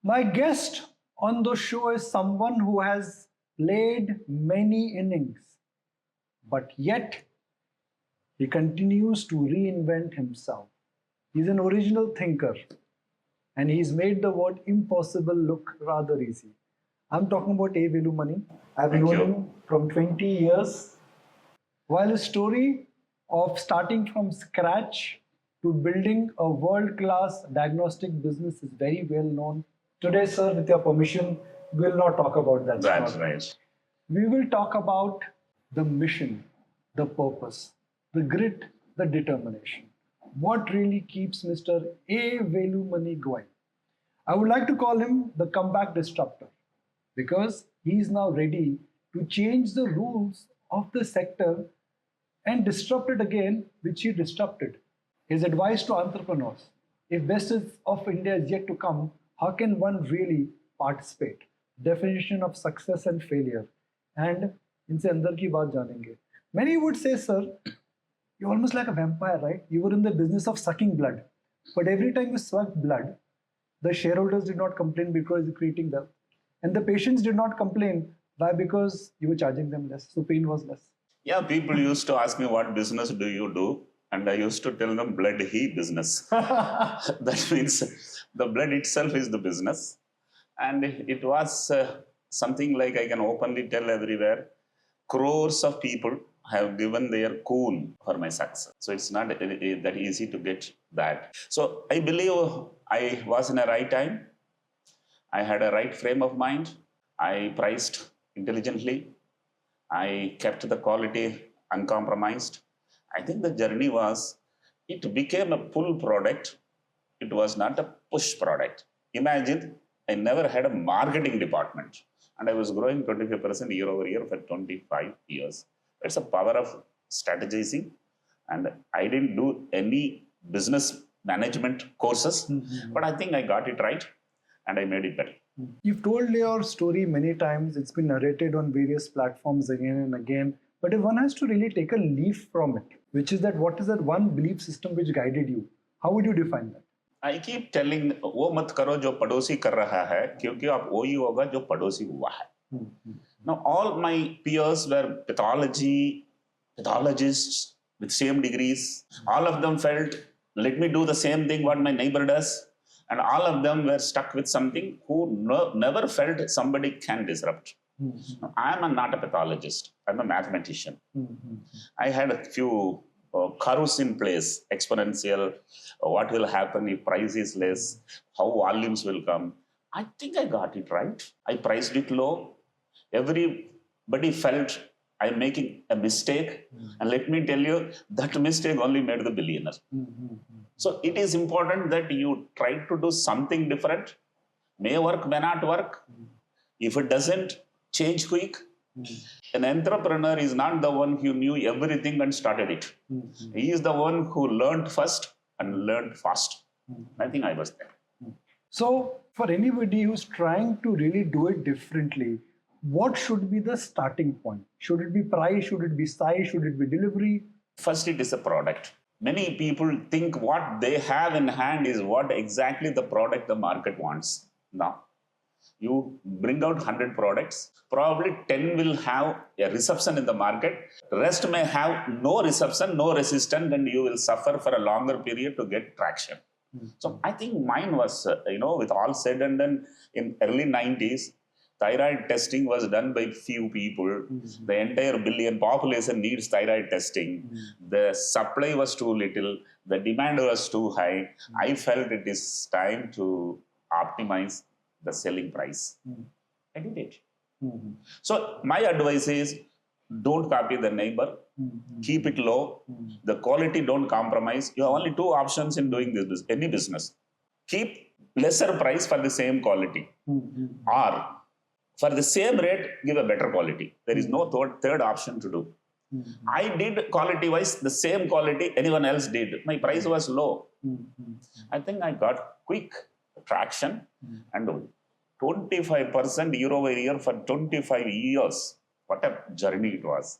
My guest on the show is someone who has played many innings, but yet he continues to reinvent himself. He's an original thinker and he's made the word impossible look rather easy. I'm talking about A. Velumani. I've known him from 20 years. While his story of starting from scratch to building a world-class diagnostic business is very well known, today, sir, with your permission, we'll not talk about that. That's right. We will talk about the mission, the purpose, the grit, the determination. What really keeps Mr. A. Velumani going? I would like to call him the comeback disruptor because he is now ready to change the rules of the sector and disrupt it again, which he disrupted. His advice to entrepreneurs: if best of India is yet to come, how can one really participate? Definition of success and failure. And इनसे अंदर की बात जानेंगे. Many would say, sir, you're almost like a vampire, right? You were in the business of sucking blood. But every time you sucked blood, the shareholders did not complain because you're creating wealth. And the patients did not complain. Why? Because you were charging them less. So pain was less. Yeah, people used to ask me, what business do you do? And I used to tell them, blood he business. That means the blood itself is the business. And it was something like I can openly tell everywhere. Crores of people have given their cool for my success. So it's not that easy to get that. So I believe I was in a right time. I had a right frame of mind. I priced intelligently. I kept the quality uncompromised. I think the journey was, it became a pull product. It was not a push product. Imagine, I never had a marketing department and I was growing 25% year over year for 25 years. It's a power of strategizing. And I didn't do any business management courses, but I think I got it right and I made it better. You've told your story many times. It's been narrated on various platforms again and again. But if one has to really take a leaf from it, which is that what is that one belief system which guided you? How would you define that? I keep telling, वो मत करो जो पड़ोसी कर रहा है, क्योंकि आप वही होगा जो पड़ोसी हुआ है. Now all my peers were pathologists with same degrees. All of them felt, let me do the same thing what my neighbor does. And all of them were stuck with something who never felt somebody can disrupt. I am not a pathologist. I'm a mathematician. I had a few curves in place, exponential, what will happen if price is less, how volumes will come. I think I got it right. I priced it low. Everybody felt I'm making a mistake. And let me tell you, that mistake only made the billionaire. So it is important that you try to do something different. May work, may not work. If it doesn't, change quick. An entrepreneur is not the one who knew everything and started it. He is the one who learned first and learned fast. I think I was there. So for anybody who's trying to really do it differently, what should be the starting point? Should it be price? Should it be size? Should it be delivery? First, it is a product. Many people think what they have in hand is what exactly the product the market wants. Now, you bring out 100 products, probably 10 will have a reception in the market. The rest may have no reception, no resistance, and you will suffer for a longer period to get traction. So I think mine was, with all said and done, in early 90s, thyroid testing was done by few people. The entire billion population needs thyroid testing. The supply was too little. The demand was too high. I felt it is time to optimize the selling price. I did it. So my advice is, don't copy the neighbor. Keep it low. The quality don't compromise. You have only two options in doing this, any business. Keep lesser price for the same quality. Or for the same rate, give a better quality. There is no third option to do. I did quality-wise the same quality anyone else did. My price was low. I think I got quick traction and 25% year over year for 25 years. What a journey it was.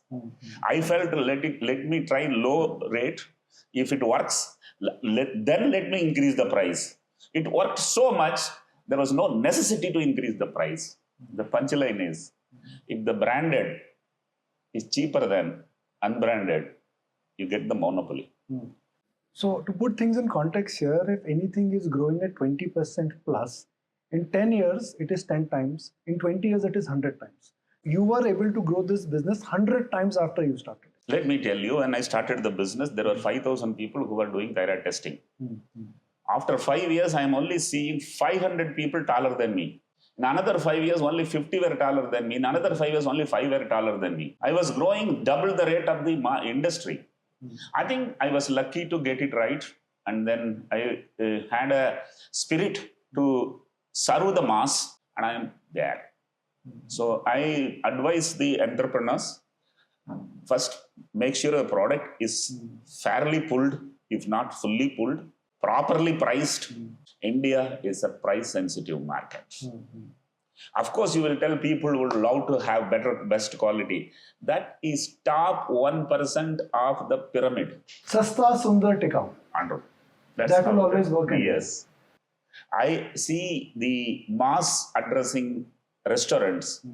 I felt let me try low rate. If it works, then let me increase the price. It worked so much There was no necessity to increase the price. The punchline is, if the branded is cheaper than unbranded, you get the monopoly. So to put things in context here, if anything is growing at 20% plus, in 10 years, it is 10 times. In 20 years, it is 100 times. You were able to grow this business 100 times after you started. Let me tell you, when I started the business, there were 5,000 people who were doing thyroid testing. After 5 years, I am only seeing 500 people taller than me. In another 5 years, only 50 were taller than me. In another 5 years, only 5 were taller than me. I was growing double the rate of the industry. I think I was lucky to get it right. And then I had a spirit to serve the mass, and I am there. So I advise the entrepreneurs, first, make sure the product is fairly pulled, if not fully pulled, properly priced. India is a price-sensitive market. Of course, you will tell people who would love to have best quality. That is top 1% of the pyramid. Sasta, sundar, tikau. That will always work. Yes. I see the mass addressing restaurants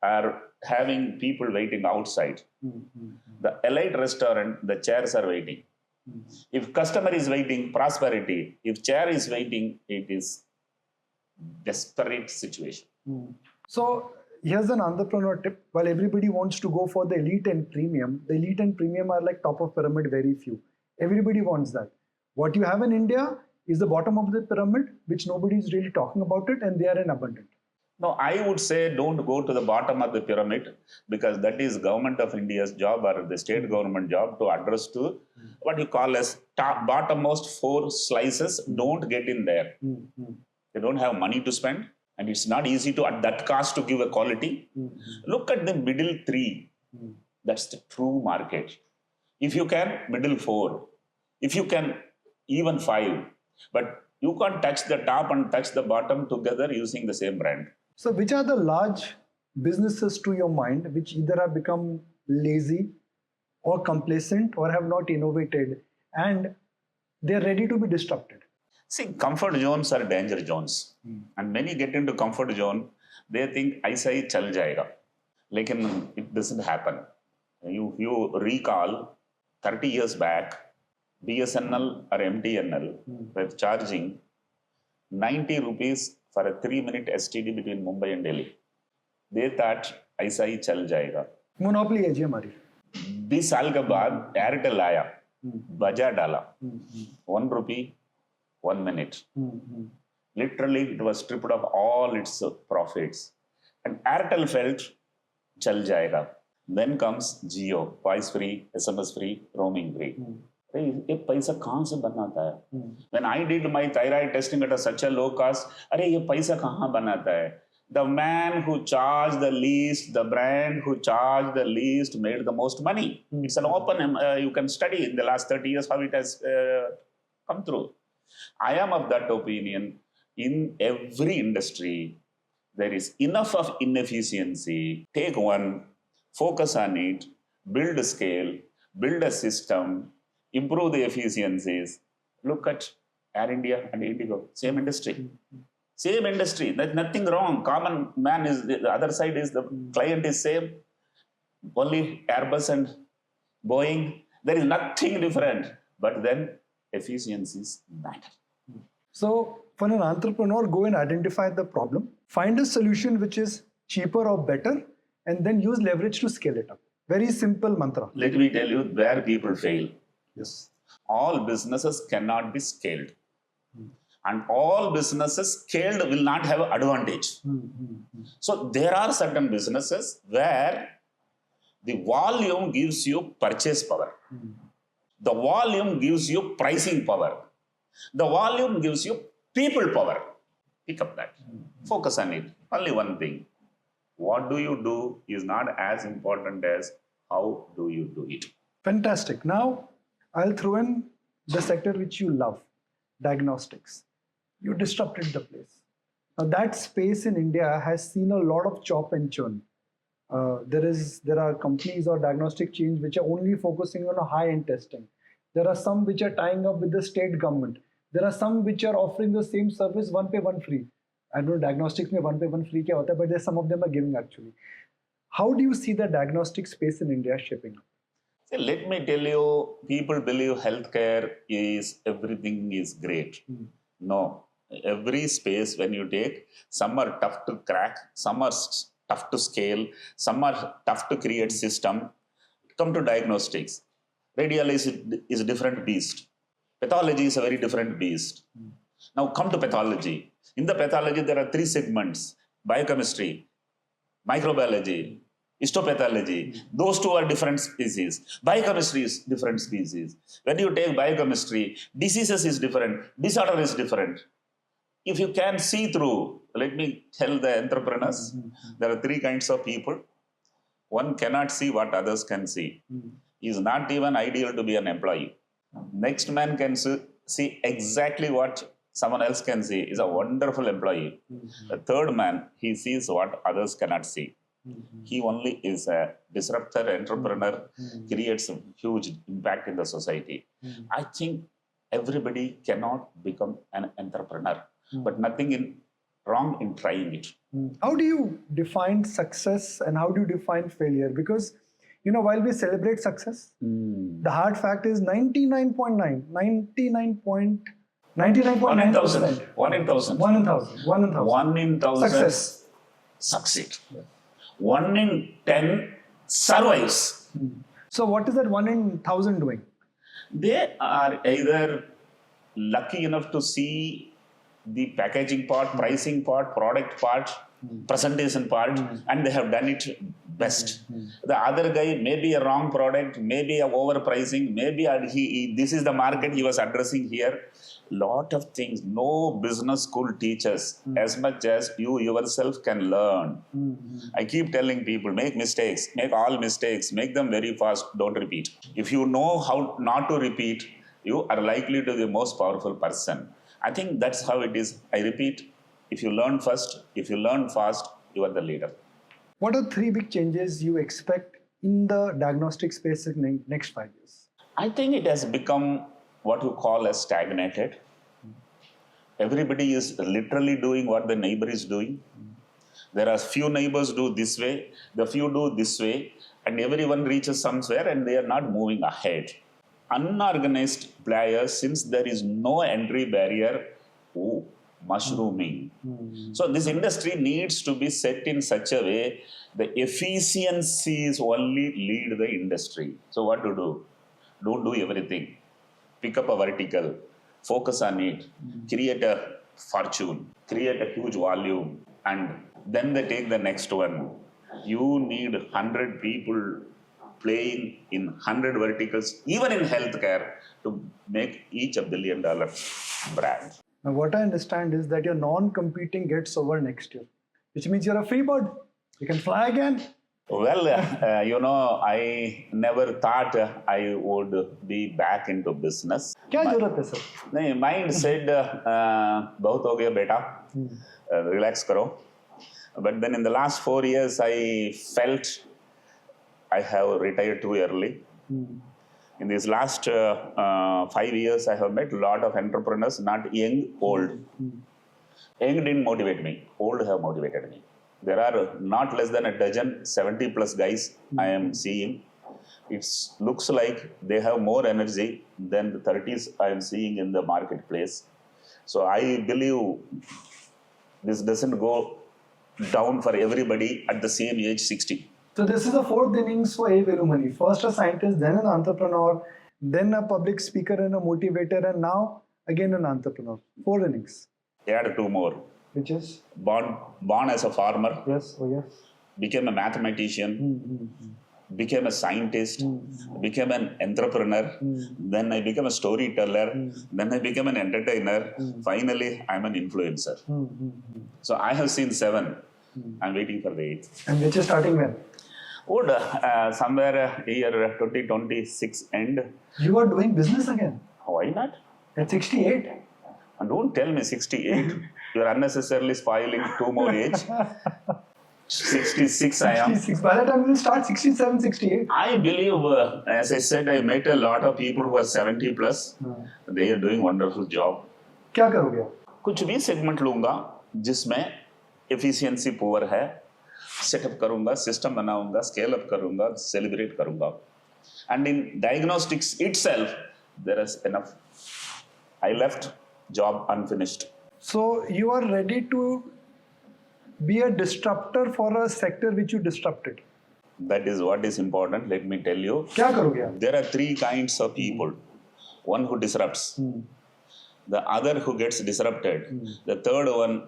are having people waiting outside. The elite restaurant, the chairs are waiting. If customer is waiting, prosperity. If chair is waiting, it is desperate situation. So here's an entrepreneur tip. While everybody wants to go for the elite and premium, the elite and premium are like top of pyramid, very few. Everybody wants that. What you have in India is the bottom of the pyramid, which nobody is really talking about it, and they are in abundant. No, I would say don't go to the bottom of the pyramid, because that is government of India's job or the state government job to address to what you call as bottommost 4 slices. Don't get in there. They don't have money to spend, and it's not easy to at that cost to give a quality. Look at the middle 3. That's the true market. If you can, middle 4. If you can, even 5. But you can't touch the top and touch the bottom together using the same brand. So which are the large businesses to your mind which either have become lazy or complacent or have not innovated and they're ready to be disrupted? See, comfort zones are danger zones. And many get into comfort zone, they think, aisa hi chal jayega. Lekin it doesn't happen. You recall 30 years back, BSNL or MTNL were charging 90 rupees for a 3-minute STD between Mumbai and Delhi. They thought, aisa hi chal jayega. Monopoly है जी हमारी. 20 साल के बाद Airtel आया, बजा डाला, 1 rupee, 1 minute. Literally, it was stripped of all its profits. And Airtel felt, chal jayega. Then comes Jio, voice free, SMS free, roaming free. ये पैसा कहाँ से बनाता है? When I did my thyroid testing at such a low cost, अरे ये पैसा कहाँ बनाता है? The man who charged the least, the brand who charged the least made the most money. It's an open, you can study in the last 30 years how it has come through. I am of that opinion. In every industry, there is enough of inefficiency. Take one, focus on it, build a scale, build a system, improve the efficiencies. Look at Air India and Indigo, same industry. Same industry, there's nothing wrong. Common man is, the other side is the client is same. Only Airbus and Boeing, there is nothing different. But then efficiencies matter. So for an entrepreneur, go and identify the problem, find a solution which is cheaper or better, and then use leverage to scale it up. Very simple mantra. Let me tell you where people fail. Yes. All businesses cannot be scaled. And all businesses scaled will not have advantage. So there are certain businesses where the volume gives you purchase power. The volume gives you pricing power. The volume gives you people power. Pick up that. Focus on it. Only one thing. What do you do is not as important as how do you do it. Fantastic. Now, I'll throw in the sector which you love, diagnostics. You disrupted the place. Now, that space in India has seen a lot of chop and churn. There are companies or diagnostic chains which are only focusing on a high-end testing. There are some which are tying up with the state government. There are some which are offering the same service, one pay, one free. I don't know diagnostics में 1/1 free क्या होता है, but there's some of them are giving actually. How do you see the diagnostic space in India shaping up? See, let me tell you, people believe healthcare is everything is great. No, every space when you take, some are tough to crack, some are tough to scale, some are tough to create system. Come to diagnostics. Radiology is a different beast. Pathology is a very different beast. Now come to pathology. In the pathology, there are 3 segments: biochemistry, microbiology, histopathology. Those 2 are different species. Biochemistry is different species. When you take biochemistry, diseases is different, disorder is different. If you can see through, let me tell the entrepreneurs, there are 3 kinds of people. One cannot see what others can see. He is not even ideal to be an employee. Next man can see exactly what someone else can see. Is a wonderful employee. The third man, he sees what others cannot see. He only is a disruptor, entrepreneur, creates a huge impact in the society. I think everybody cannot become an entrepreneur, but nothing wrong in trying it. How do you define success and how do you define failure? Because, you know, while we celebrate success, the hard fact is 99.9, 99.9%. 1 in 1,000. 1 in 1,000. 1 in 1,000. 1 in 1,000. 1 in 1,000 Success. Succeed. 1 in 10 survives. So what is that 1 in 1,000 doing? They are either lucky enough to see the packaging part, pricing part, product part, presentation part, and they have done it best. The other guy may be a wrong product, maybe a overpricing, maybe this is the market he was addressing here. Lot of things. No business school teaches as much as you yourself can learn. I keep telling people, make mistakes, make all mistakes, make them very fast, don't repeat. If you know how not to repeat, you are likely to be the most powerful person. I think that's how it is. I repeat, if you learn first, if you learn fast, you are the leader. What are 3 big changes you expect in the diagnostic space in the next 5 years? I think it has become what you call as stagnated. Everybody is literally doing what the neighbor is doing. There are few neighbors do this way, the few do this way, and everyone reaches somewhere and they are not moving ahead. Unorganized players, since there is no entry barrier, mushrooming. So this industry needs to be set in such a way the efficiencies only lead the industry. So what to do? Don't do everything. Pick up a vertical, focus on it, create a fortune, create a huge volume, and then they take the next one. You need 100 people playing in 100 verticals, even in healthcare, to make each $1 billion brand. Now, what I understand is that your non-competing gets over next year, which means you're a free bird. You can fly again. Well, you know, I never thought I would be back into business. क्या जरूरत है sir? नहीं, mind said, बहुत हो गया बेटा, relax करो. But then in the last 4 years, I felt I have retired too early. In these last 5 years, I have met a lot of entrepreneurs, not young, old. Young didn't motivate me. Old have motivated me. There are not less than a dozen, 70 plus guys I am seeing. It looks like they have more energy than the 30s I am seeing in the marketplace. So I believe this doesn't go down for everybody at the same age, 60. So this is the 4th innings for A. Velumani. First a scientist, then an entrepreneur, then a public speaker and a motivator, and now again an entrepreneur. 4 innings. Add 2 more. Which is? Born as a farmer. Yes, oh yes. Became a mathematician. Became a scientist. Became an entrepreneur. Then I became a storyteller. Then I became an entertainer. Finally, I'm an influencer. So I have seen 7. I'm waiting for the 8th. And which is starting when? Would somewhere year 2026 end. You are doing business again? Why not? At 68? And don't tell me 68. You're unnecessarily spoiling 2 more age. 66 I am. 66. By the time you start 67, 68. I believe, as I said, I met a lot of people who are 70 plus. They are doing wonderful job. क्या करोगे? कुछ भी segment लूँगा. जिसमें efficiency poor है, setup करूंगा, system बनाऊंगा, scale up करूंगा, सेलिब्रेट करूंगा. And in diagnostics itself, there is enough. I left job unfinished. So you are ready to be a disruptor for a sector which you disrupted. That is what is important. Let me tell you. क्या करोगे आप? There are three kinds of people. One who disrupts. The other who gets disrupted. The third one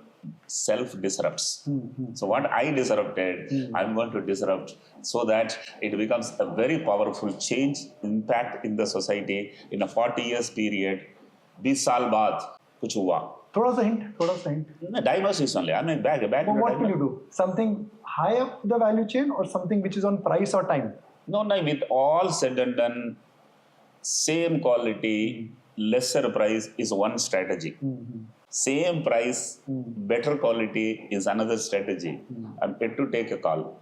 self-disrupts. So what I disrupted, I'm going to disrupt so that it becomes a very powerful change, impact in the society in a 40 years period. 20 साल बाद कुछ हुआ. थोड़ा सा hint. No, diagnosis only. I'm back. But what will you do? Something high up the value chain or something which is on price or time? No, with all said and done, same quality, lesser price is one strategy. Same price, better quality is another strategy. I'm yet to take a call.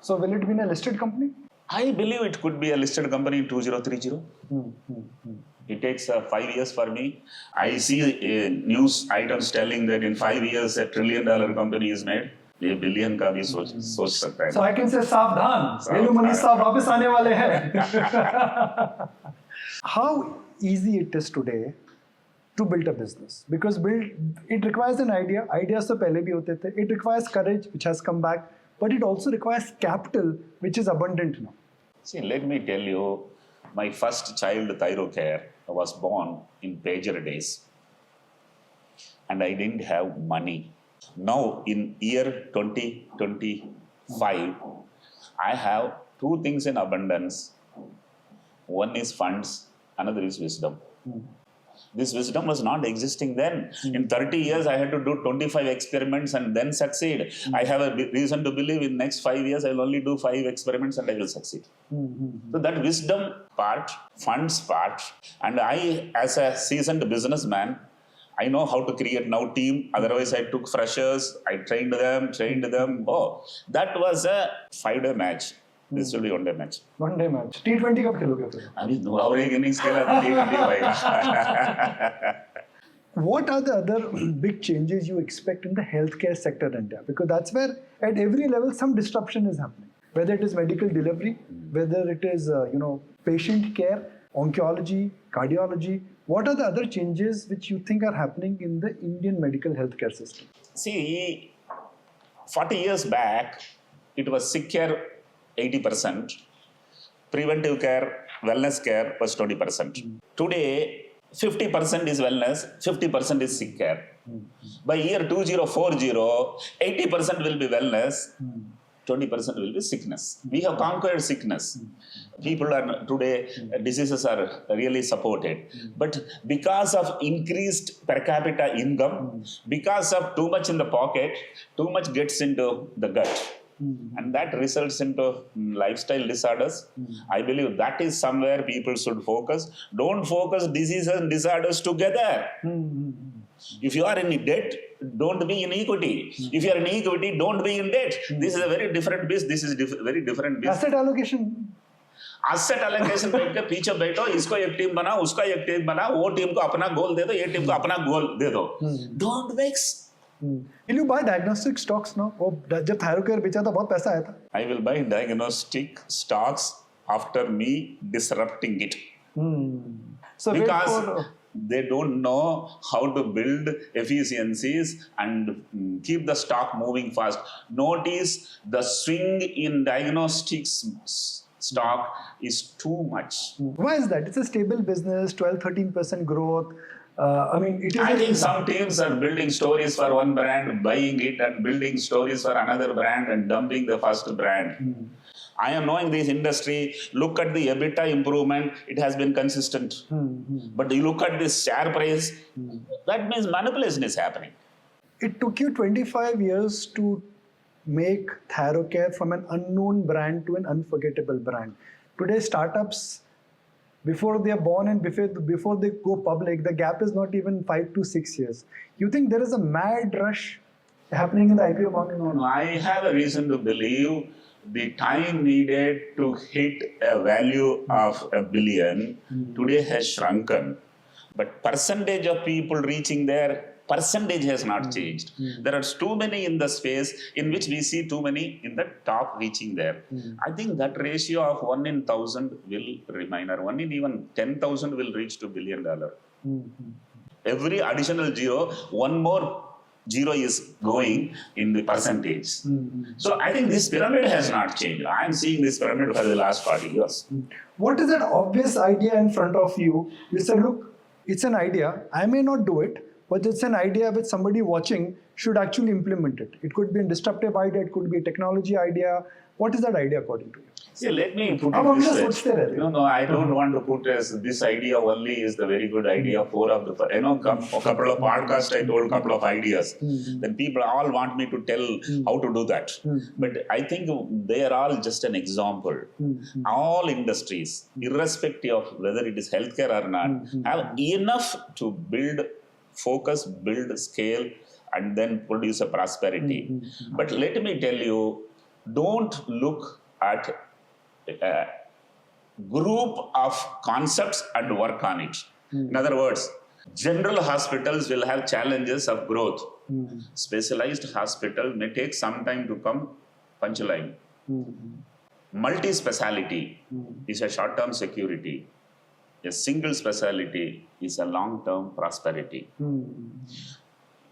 So will it be in a listed company? I believe it could be a listed company in 2030. It takes 5 years for me. I see news items telling that in 5 years $1 trillion company is made. ये billion का भी सोच सकता है. So I can say सावधान, वेलुमनी साहब वापस आने वाले हैं. How easy it is today to build a business? Because it requires an idea. Ideas तो पहले भी होते थे. It requires courage, which has come back, but it also requires capital, which is abundant now. See, let me tell you, my first child, Thyrocare, was born in pager days, and I didn't have money. Now, in year 2025, I have two things in abundance. One is funds, another is wisdom. This wisdom was not existing then. In 30 years, I had to do 25 experiments and then succeed. I have a reason to believe in next 5 years, I will only do 5 experiments and I will succeed. So that wisdom part, funds part, and I, as a seasoned businessman, I know how to create now team. Otherwise, I took freshers, I trained them. Oh, that was a 5-day match. This will be 1-day match. 1-day match. T20 कब खेलोगे फिर? अभी और एक innings खेला तो T20 होएगा. What are the other big changes you expect in the healthcare sector in India? Because that's where at every level some disruption is happening. Whether it is medical delivery, whether it is patient care, oncology, cardiology. What are the other changes which you think are happening in the Indian medical healthcare system? See, 40 years back, it was sick care 80%, preventive care, wellness care was 20%. Today, 50% is wellness, 50% is sick care. By year 2040, 80% will be wellness, 20% will be sickness. We have conquered sickness. People are today, diseases are really supported. But because of increased per capita income, because of too much in the pocket, too much gets into the gut. And that results into lifestyle disorders. I believe that is somewhere people should focus. Don't focus diseases and disorders together. If you are in debt, don't be in equity. If you are in equity, don't be in debt. This is a very different business. This is very different business. Asset allocation. Asset allocation बैठ के पीछे बैठो, इसको एक team बनाओ, उसका एक team बनाओ, वो टीम को अपना गोल दे दो, ये टीम को अपना गोल दे दो. Don't mix. Will you buy diagnostic stocks now? वो जब Thyrocare बेचा था बहुत पैसा आया था. I will buy diagnostic stocks after me disrupting it. So because they don't know how to build efficiencies and keep the stock moving fast. Notice the swing in diagnostics stock is too much. Why is that? It's a stable business, 12-13% growth. I think some teams are building stories for one brand, buying it and building stories for another brand and dumping the first brand. I am knowing this industry. Look at the EBITDA improvement. It has been consistent. But you look at this share price, that means manipulation is happening. It took you 25 years to make Thyrocare from an unknown brand to an unforgettable brand. Today, startups, before they are born and before they go public, the gap is not even 5 to 6 years. You think there is a mad rush happening in the IPO market? No, I have a reason to believe the time needed to hit a value of $1 billion today has shrunken. But percentage of people reaching there percentage has not changed. There are too many in the space in which we see too many in the top reaching there. I think that ratio of 1 in 1,000 will remain, or 1 in even 10,000 will reach to $1 billion. Every additional zero, one more zero is going in the percentage. So I think this pyramid has not changed. I am seeing this pyramid for the last 40 years. What is that obvious idea in front of you? You said, look, it's an idea. I may not do it, but it's an idea which somebody watching should actually implement it. It could be a disruptive idea. It could be a technology idea. What is that idea according to you? See, let me put it this way. No, I don't want to put as this idea only is the very good idea. A couple of podcasts I told a couple of ideas. Then people all want me to tell how to do that. But I think they are all just an example. All industries, irrespective of whether it is healthcare or not, have enough to build focus, build scale, and then produce a prosperity. But let me tell you, don't look at a group of concepts and work on it. In other words, general hospitals will have challenges of growth. Specialized hospital may take some time to come punchline. Multi-speciality is a short-term security. A single specialty is a long-term prosperity.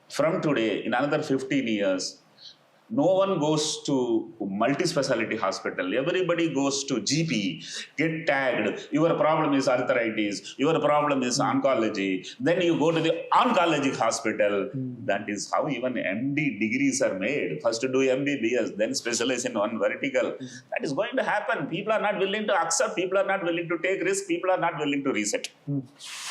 From today, in another 15 years, no one goes to multi-speciality hospital. Everybody goes to GP, get tagged. Your problem is arthritis. Your problem is oncology. Then you go to the oncology hospital. That is how even MD degrees are made. First to do MBBS, then specialize in one vertical. That is going to happen. People are not willing to accept. People are not willing to take risks. People are not willing to reset.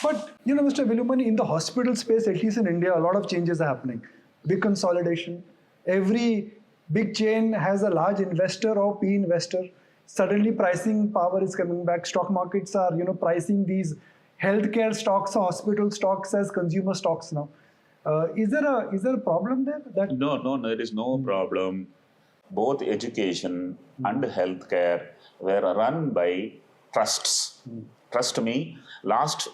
But, you know, Mr. Velumani, in the hospital space, at least in India, a lot of changes are happening. Big consolidation. Every big chain has a large investor or PE investor. Suddenly pricing power is coming back. Stock markets are, pricing these healthcare stocks or hospital stocks as consumer stocks now. Is there a problem there? No, there is no problem. Both education and healthcare were run by trusts. Trust me, last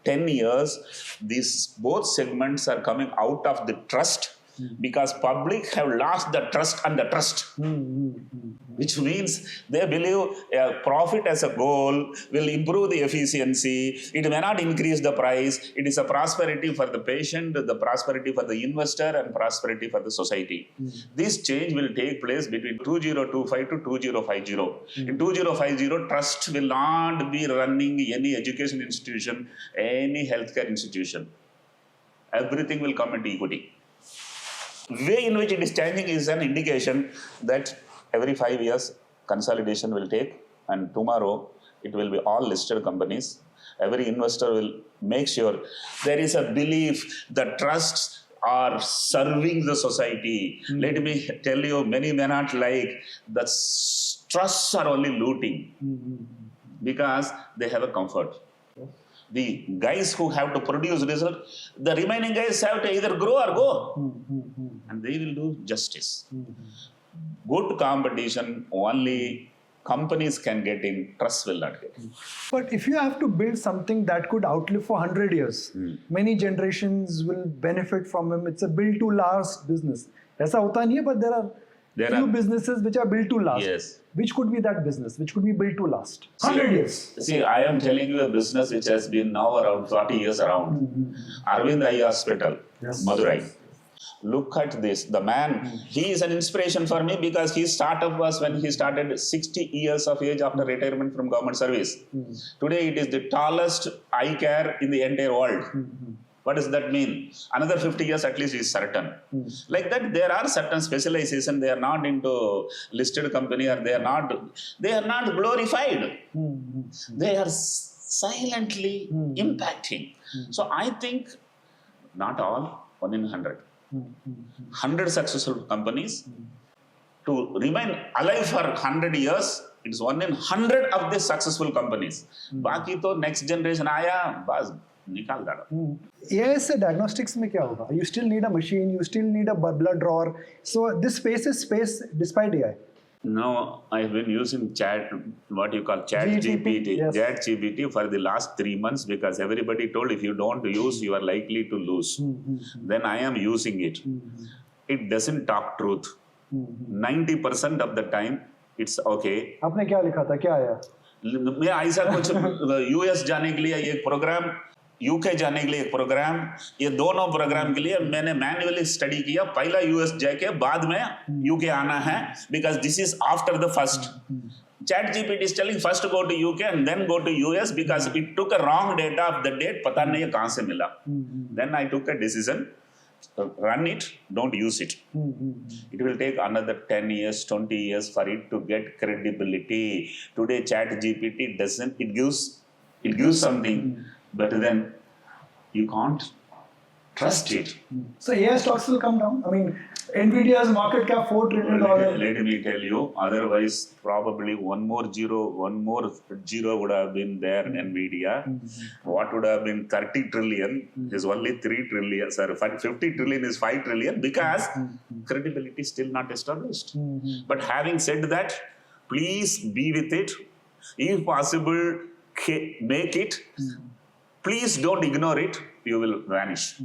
10 years, these both segments are coming out of the trust because public have lost the trust and the trust. Which means they believe a profit as a goal will improve the efficiency. It may not increase the price. It is a prosperity for the patient, the prosperity for the investor, and prosperity for the society. This change will take place between 2025 to 2050. In 2050, trust will not be running any education institution, any healthcare institution. Everything will come into equity. Way in which it is changing is an indication that every 5 years consolidation will take, and tomorrow it will be all listed companies. Every investor will make sure there is a belief that trusts are serving the society. Let me tell you, many may not like the trusts are only looting because they have a comfort. The guys who have to produce result, the remaining guys have to either grow or go. And they will do justice. Good competition, only companies can get in, trust will not get in. But if you have to build something that could outlive for 100 years, many generations will benefit from them. It's a build to last business. Aisa hota nahi hai, but there are few businesses which are built to last. Yes. Which could be that business? Which could be built to last? 100 years. See, I am telling you a business which has been now around 40 years around. Arvind Eye Hospital, Madurai. Look at this. The man, he is an inspiration for me because his startup was when he started 60 years of age after retirement from government service. Today it is the tallest eye care in the entire world. What does that mean? Another 50 years at least is certain. Like that, there are certain specialization. They are not into listed company, or they are not glorified. They are silently impacting. So I think not all, 1 in 100. 100 successful companies to remain alive for 100 years. It is 1 in 100 of the successful companies. Baki to next generation aaya, bas. AI से diagnostics में क्या होगा? You still need a machine, you still need a blood drawer. So this space is space despite AI. No, I've been using what you call chat GTP, GPT, yes. chat GPT for the last 3 months because everybody told if you don't use, you are likely to lose. Then I am using it. It doesn't talk truth. 90% of the time, it's okay. आपने क्या लिखा था, क्या आया? मैं ऐसा कुछ US जाने के लिए एक प्रोग्राम, यूके जाने के लिए एक प्रोग्राम, ये दोनों प्रोग्राम के लिए मैंने मैन्युअली स्टडी किया. पहला यूएस जाके बाद में यूके आना है because this is after the first. Chat GPT is telling first go to UK and then go to US because it took a wrong data of the date. पता नहीं है कहाँ से मिला. Then I took a decision. Run it, don't use it. It will take another 10 years, 20 years for it to get credibility. Today, Chat GPT doesn't, it gives something, but then you can't trust it. So AI stocks will come down. I mean, Nvidia's market cap $4 trillion. Let me tell you, otherwise probably one more zero would have been there in Nvidia. What would have been 30 trillion is only 3 trillion. Sorry, 50 trillion is 5 trillion because credibility is still not established. But having said that, please be with it. If possible, make it. Please don't ignore it. You will vanish.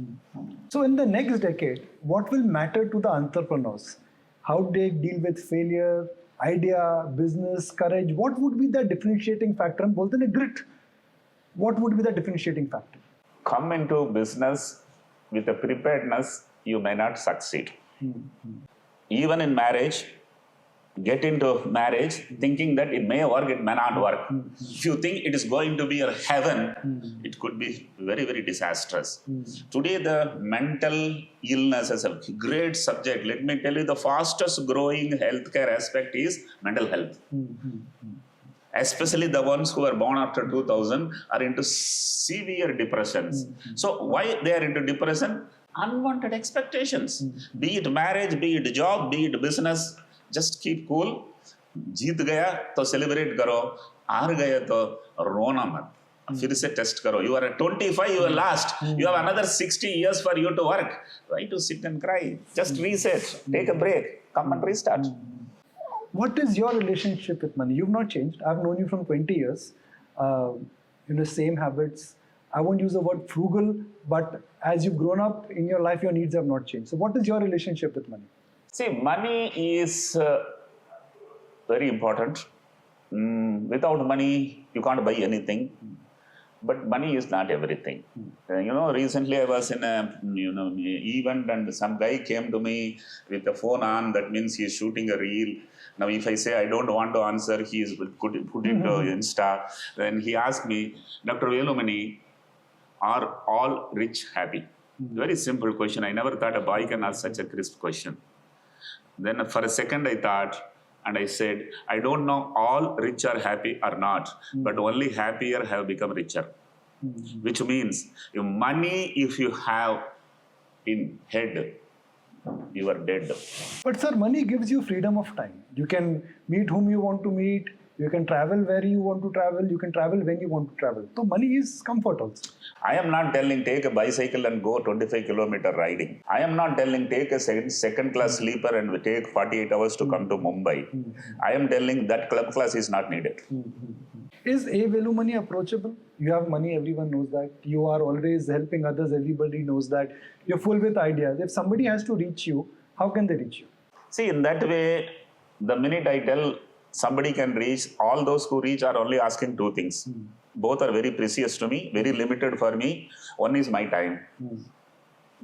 So in the next decade, what will matter to the entrepreneurs? How they deal with failure, idea, business, courage? What would be the differentiating factor? हम बोलते हैं grit. What would be the differentiating factor? Come into business with a preparedness, you may not succeed. Even in marriage, get into marriage thinking that it may work, it may not work. If you think it is going to be a heaven, it could be very, very disastrous. Today, the mental illness is a great subject. Let me tell you, the fastest growing healthcare aspect is mental health. Especially the ones who are born after 2000 are into severe depressions. So why they are into depression? Unwanted expectations. Be it marriage, be it job, be it business. Just keep cool. जीत गया तो celebrate करो, हार गया तो रोना मत. फिर से test करो. You are at 25, you are last. You have another 60 years for you to work. Why to sit and cry? Just reset. Take a break. Come and restart. What is your relationship with money? You've not changed. I've known you from 20 years. Same habits. I won't use the word frugal, but as you've grown up in your life, your needs have not changed. So what is your relationship with money? See, money is very important. Without money, you can't buy anything. But money is not everything. Recently I was in a event and some guy came to me with a phone on. That means he's shooting a reel. Now, if I say I don't want to answer, he is put into Insta. Then he asked me, Dr. Velumani, are all rich happy? Very simple question. I never thought a boy can ask such a crisp question. Then for a second I thought, and I said, I don't know all rich are happy or not, but only happier have become richer. Which means, money if you have in head, you are dead. But sir, money gives you freedom of time. You can meet whom you want to meet. You can travel where you want to travel. You can travel when you want to travel. So money is comfort also. I am not telling take a bicycle and go 25-kilometer riding. I am not telling take a second class sleeper and take 48 hours to come to Mumbai. I am telling that club class is not needed. Is A Velumani approachable? You have money, everyone knows that. You are always helping others, everybody knows that. You're full with ideas. If somebody has to reach you, how can they reach you? See, in that way, the minute I tell somebody can reach, all those who reach are only asking two things. Both are very precious to me, very limited for me. One is my time.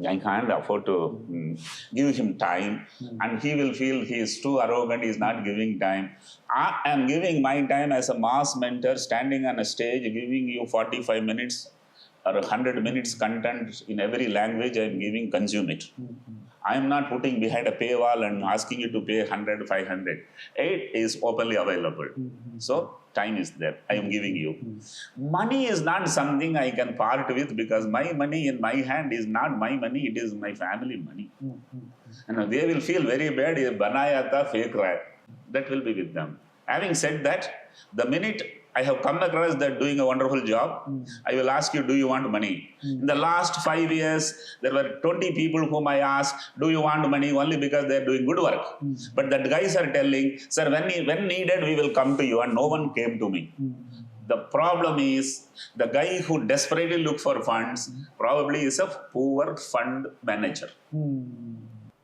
I can't afford to give him time, and he will feel he is too arrogant, he is not giving time. I am giving my time as a mass mentor, standing on a stage, giving you 45 minutes or 100 minutes content in every language I am giving, consume it. I am not putting behind a paywall and asking you to pay 100, 500. It is openly available. So, time is there. I am giving you. Money is not something I can part with because my money in my hand is not my money, it is my family money. And they will feel very bad, banaya tha, fake raha. That will be with them. Having said that, the minute I have come across that doing a wonderful job. I will ask you, do you want money? In the last 5 years, there were 20 people whom I asked, do you want money? Only because they are doing good work. But that guys are telling, sir, when needed, we will come to you, and no one came to me. The problem is the guy who desperately look for funds probably is a poor fund manager.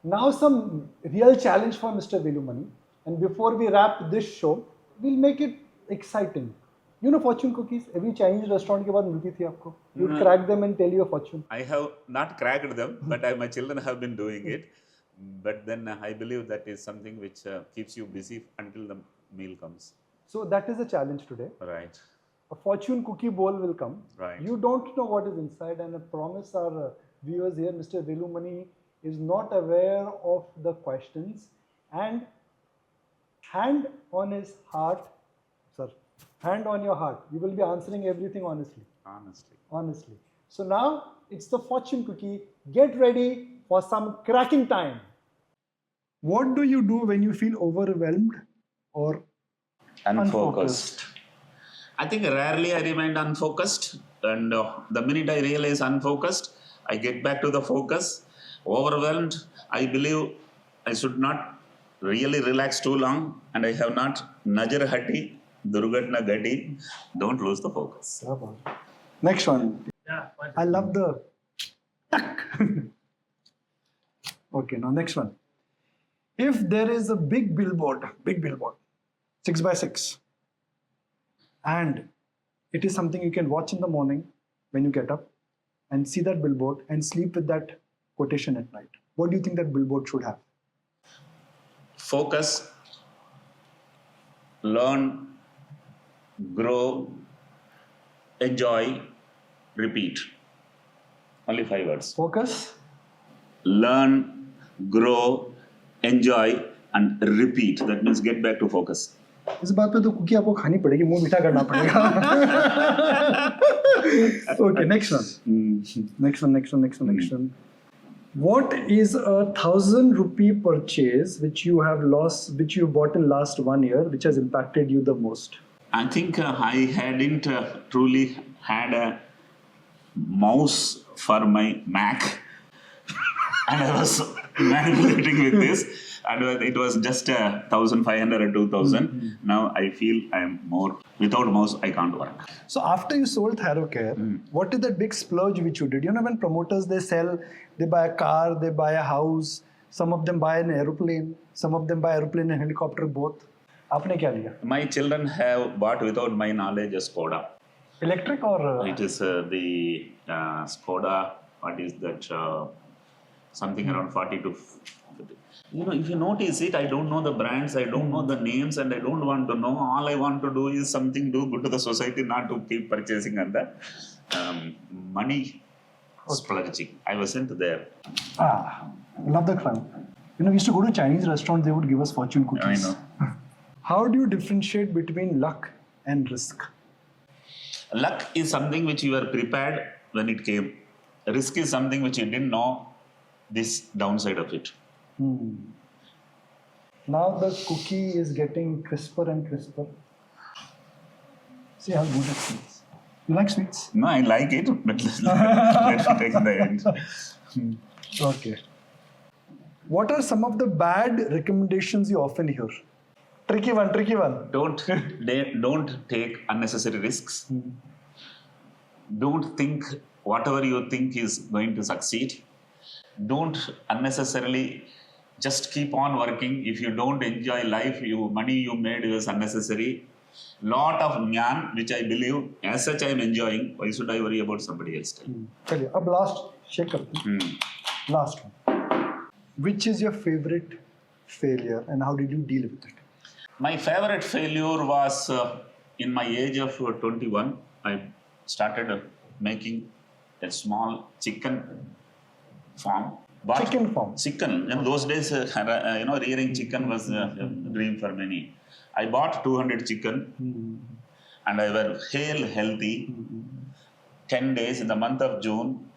Now some real challenge for Mr. Velumani. And before we wrap this show, we'll make it exciting. You know fortune cookies? Every Chinese restaurant के बाद मिलती थी आपको. You'd crack them and tell your fortune. I have not cracked them, but my children have been doing it. But then I believe that is something which keeps you busy until the meal comes. So that is a challenge today. Right. A fortune cookie bowl will come. Right. You don't know what is inside, and I promise our viewers here, Mr. Velumani is not aware of the questions, and hand on his heart, sir, hand on your heart, you will be answering everything honestly. Honestly. So now it's the fortune cookie. Get ready for some cracking time. What do you do when you feel overwhelmed or unfocused? I think rarely I remain unfocused, and the minute I realize unfocused, I get back to the focus. Overwhelmed, I believe I should not really relax too long, and I have not najar hatti, durgatna gati. Don't lose the focus. Next one. I love the tuck. Okay, now next one. If there is a big billboard, 6x6, and it is something you can watch in the morning when you get up and see that billboard and sleep with that quotation at night, what do you think that billboard should have? Focus, learn, grow, enjoy, repeat. Only 5 words. Focus, learn, grow, enjoy, and repeat. That means get back to focus. इस बात पे तो cookie आपको खानी पड़ेगी, मुंह मीठा करना पड़ेगा. Okay, next one. What is a 1,000 rupee purchase which you have lost, which you bought in last 1 year, which has impacted you the most? I think I hadn't truly had a mouse for my Mac, and I was manipulating with this, and it was just 1,500 or 2,000. Now I feel I am more. Without mouse, I can't work. So after you sold Thyrocare, what is that big splurge which you did? You know, when promoters, they sell, they buy a car, they buy a house, some of them buy an aeroplane, some of them buy aeroplane and helicopter both. आपने क्या लिया? My children have bought without my knowledge a Skoda. Electric or? It is the Skoda. What is that? Something around 40 to 50. You know, if you notice it, I don't know the brands, I don't know the names, and I don't want to know. All I want to do is something do good to the society, not to keep purchasing and the money splurging. I wasn't there. I love that fun. You know, we used to go to Chinese restaurants, they would give us fortune cookies. I know. How do you differentiate between luck and risk? Luck is something which you were prepared when it came. Risk is something which you didn't know this downside of it. Now the cookie is getting crisper and crisper. See how good it smells. You like sweets? No, I like it, but let's take the end. Okay. What are some of the bad recommendations you often hear? Tricky one. Don't take unnecessary risks. Don't think whatever you think is going to succeed. Don't unnecessarily just keep on working. If you don't enjoy life, money you made is unnecessary. Lot of jnana, which I believe, as such I am enjoying. Why should I worry about somebody else? Chaliye, ab last check karte hain. Last one. Which is your favorite failure and how did you deal with it? My favorite failure was in my age of 21. I started making a small chicken farm. Chicken. In those days, rearing chicken was a dream for many. I bought 200 chicken and I was healthy. 10 days in the month of June,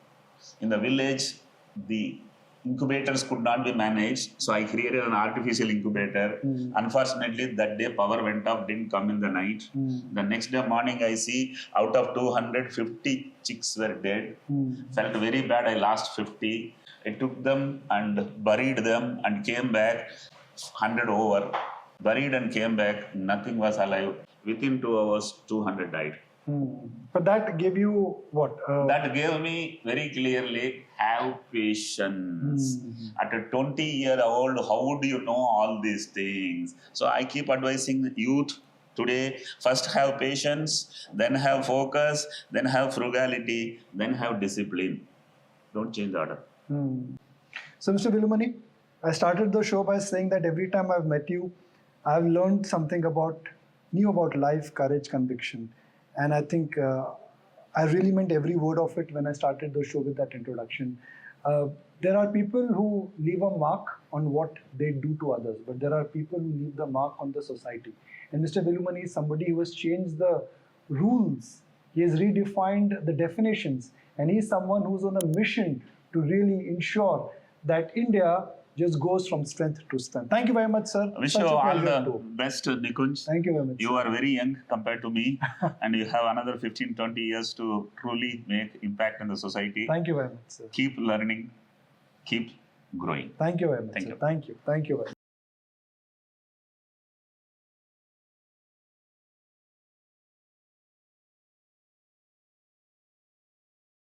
in the village, the Incubators could not be managed, so I created an artificial incubator. Unfortunately, that day power went off, didn't come in the night. The next day morning, I see out of 250 chicks were dead. Felt very bad. I lost 50. I took them and buried them and came back 100 over. Buried and came back. Nothing was alive. Within 2 hours, 200 died. But that gave you what? That gave me very clearly, have patience. At a 20-year-old, how would you know all these things? So I keep advising youth today, first have patience, then have focus, then have frugality, then have discipline. Don't change the order. So Mr. Velumani, I started the show by saying that every time I've met you, I've learned something new about life, courage, conviction. And I think I really meant every word of it when I started the show with that introduction. There are people who leave a mark on what they do to others, but there are people who leave the mark on the society. And Mr. Velumani is somebody who has changed the rules. He has redefined the definitions. And he's someone who's on a mission to really ensure that India just goes from strength to strength. Thank you very much, sir. I wish you all the best, Nikunj. Thank you very much. You are very young compared to me, and you have another 15-20 years to truly make impact in the society. Thank you very much, sir. Keep learning, keep growing. Thank you very much, Thank sir. you. Thank you. Thank you very much.